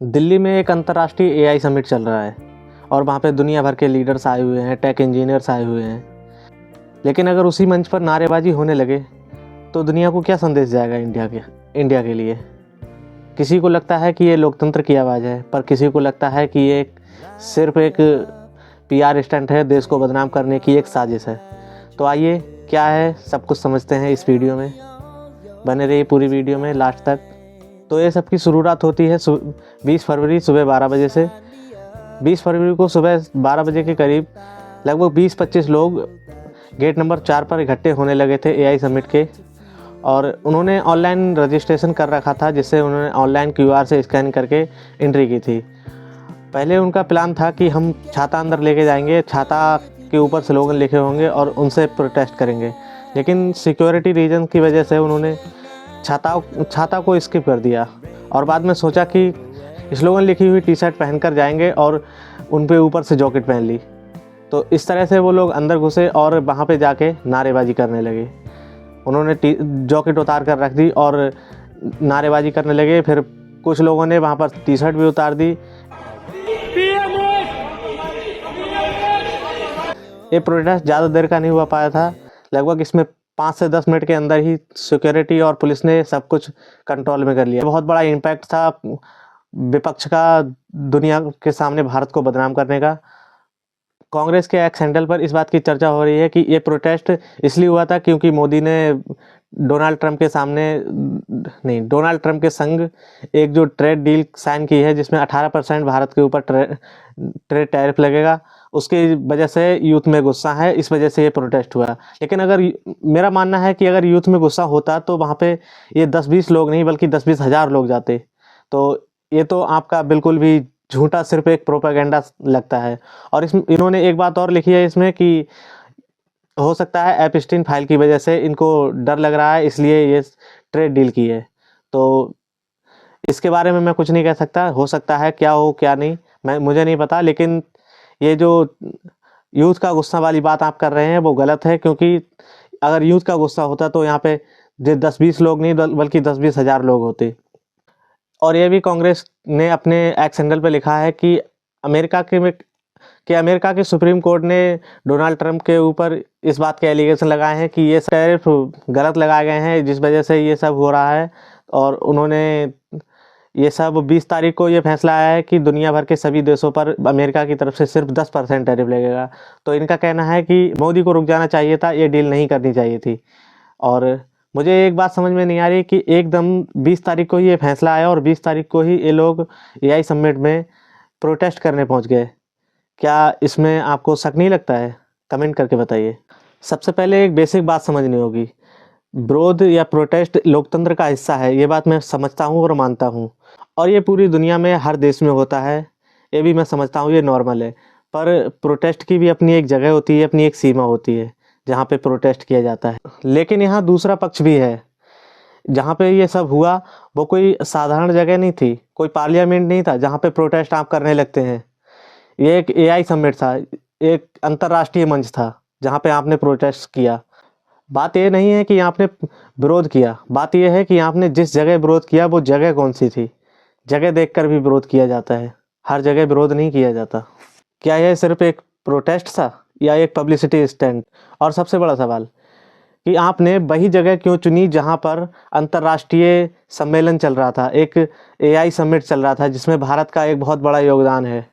दिल्ली में एक अंतर्राष्ट्रीय एआई समिट चल रहा है और वहाँ पे दुनिया भर के लीडर्स आए हुए हैं, टेक इंजीनियर्स आए हुए हैं। लेकिन अगर उसी मंच पर नारेबाजी होने लगे तो दुनिया को क्या संदेश जाएगा इंडिया के लिए। किसी को लगता है कि ये लोकतंत्र की आवाज़ है, पर किसी को लगता है कि ये सिर्फ एक पीआर स्टंट है, देश को बदनाम करने की एक साजिश है। तो आइए क्या है सब कुछ समझते हैं इस वीडियो में। बने रहिए पूरी वीडियो में लास्ट तक। तो ये सब की शुरुआत होती है 20 फरवरी सुबह 12 बजे से। 20 फरवरी को सुबह 12 बजे के करीब लगभग 20-25 लोग गेट नंबर 4 पर इकट्ठे होने लगे थे एआई समिट के, और उन्होंने ऑनलाइन रजिस्ट्रेशन कर रखा था, जिससे उन्होंने ऑनलाइन क्यूआर से स्कैन करके एंट्री की थी। पहले उनका प्लान था कि हम छाता अंदर लेके जाएंगे, छाता के ऊपर स्लोगन लिखे होंगे और उनसे प्रोटेस्ट करेंगे, लेकिन सिक्योरिटी रीजन की वजह से उन्होंने छाता को स्किप कर दिया और बाद में सोचा कि स्लोगन लिखी हुई टी शर्ट पहनकर जाएंगे और उन पे ऊपर से जैकेट पहन ली। तो इस तरह से वो लोग अंदर घुसे और वहाँ पे जाके नारेबाजी करने लगे। उन्होंने जैकेट उतार कर रख दी और नारेबाजी करने लगे। फिर कुछ लोगों ने वहाँ पर टी शर्ट भी उतार दी। ये प्रोटेस्ट ज़्यादा देर का नहीं हुआ पाया था, लगभग इसमें 5 से 10 मिनट के अंदर ही सिक्योरिटी और पुलिस ने सब कुछ कंट्रोल में कर लिया। बहुत बड़ा इम्पैक्ट था विपक्ष का दुनिया के सामने भारत को बदनाम करने का। कांग्रेस के एक्स हैंडल पर इस बात की चर्चा हो रही है कि ये प्रोटेस्ट इसलिए हुआ था क्योंकि मोदी ने डोनाल्ड ट्रंप के संग एक जो ट्रेड डील साइन की है, जिसमें 18% भारत के ऊपर ट्रेड टैरिफ लगेगा, उसकी वजह से यूथ में गुस्सा है, इस वजह से ये प्रोटेस्ट हुआ। लेकिन अगर मेरा मानना है कि अगर यूथ में गुस्सा होता तो वहाँ पे ये 10-20 लोग नहीं बल्कि 10-20 हज़ार लोग जाते। तो ये तो आपका बिल्कुल भी झूठा, सिर्फ एक प्रोपेगेंडा लगता है। और इन्होंने एक बात और लिखी है इसमें कि हो सकता है एपस्टीन फाइल की वजह से इनको डर लग रहा है, इसलिए ये ट्रेड डील की है। तो इसके बारे में मैं कुछ नहीं कह सकता, हो सकता है क्या हो क्या नहीं, मुझे नहीं पता। लेकिन ये जो यूथ का गुस्सा वाली बात आप कर रहे हैं वो गलत है, क्योंकि अगर यूथ का गुस्सा होता तो यहाँ पे 10-20 लोग नहीं बल्कि 10-20 हज़ार लोग होते। और ये भी कांग्रेस ने अपने एक्स हैंडल पे लिखा है कि अमेरिका के सुप्रीम कोर्ट ने डोनाल्ड ट्रंप के ऊपर इस बात के एलिगेशन लगाए हैं कि ये टैरिफ गलत लगाए गए हैं, जिस वजह से ये सब हो रहा है। और उन्होंने ये सब 20 तारीख को ये फैसला आया है कि दुनिया भर के सभी देशों पर अमेरिका की तरफ से सिर्फ 10% टैरिफ लगेगा। तो इनका कहना है कि मोदी को रुक जाना चाहिए था, ये डील नहीं करनी चाहिए थी। और मुझे एक बात समझ में नहीं आ रही कि एकदम 20 तारीख को ही ये फैसला आया और 20 तारीख को ही ये लोग एआई समिट में प्रोटेस्ट करने पहुंच गए। क्या इसमें आपको शक नहीं लगता है? कमेंट करके बताइए। सबसे पहले एक बेसिक बात समझनी होगी, विरोध या प्रोटेस्ट लोकतंत्र का हिस्सा है, ये बात मैं समझता हूँ और मानता हूँ, और ये पूरी दुनिया में हर देश में होता है, ये भी मैं समझता हूँ, ये नॉर्मल है। पर प्रोटेस्ट की भी अपनी एक जगह होती है, अपनी एक सीमा होती है जहाँ पे प्रोटेस्ट किया जाता है। लेकिन यहाँ दूसरा पक्ष भी है। जहाँ पे ये सब हुआ वो कोई साधारण जगह नहीं थी, कोई पार्लियामेंट नहीं था जहाँ पे प्रोटेस्ट आप करने लगते हैं। ये एक एआई समिट था, एक अंतर्राष्ट्रीय मंच था जहाँ पे आपने प्रोटेस्ट किया। बात ये नहीं है कि आपने विरोध किया, बात ये है कि आपने जिस जगह विरोध किया वो जगह कौन सी थी। जगह देखकर भी विरोध किया जाता है, हर जगह विरोध नहीं किया जाता। क्या यह सिर्फ एक प्रोटेस्ट था या एक पब्लिसिटी स्टंट? और सबसे बड़ा सवाल कि आपने वही जगह क्यों चुनी जहां पर अंतर्राष्ट्रीय सम्मेलन चल रहा था, एक एआई समिट चल रहा था जिसमें भारत का एक बहुत बड़ा योगदान है?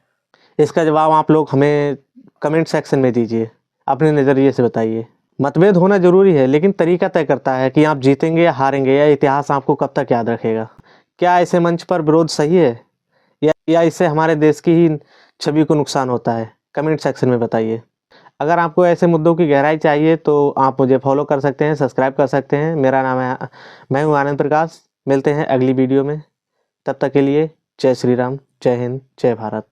इसका जवाब आप लोग हमें कमेंट सेक्शन में दीजिए, अपने नज़रिए से बताइए। मतभेद होना जरूरी है, लेकिन तरीका तय करता है कि आप जीतेंगे या हारेंगे, या इतिहास आपको कब तक याद रखेगा। क्या ऐसे मंच पर विरोध सही है या इससे हमारे देश की ही छवि को नुकसान होता है? कमेंट सेक्शन में बताइए। अगर आपको ऐसे मुद्दों की गहराई चाहिए तो आप मुझे फॉलो कर सकते हैं, सब्सक्राइब कर सकते हैं। मेरा नाम है, मैं हूँ आनंद प्रकाश। मिलते हैं अगली वीडियो में, तब तक के लिए जय श्री राम, जय हिंद, जय भारत।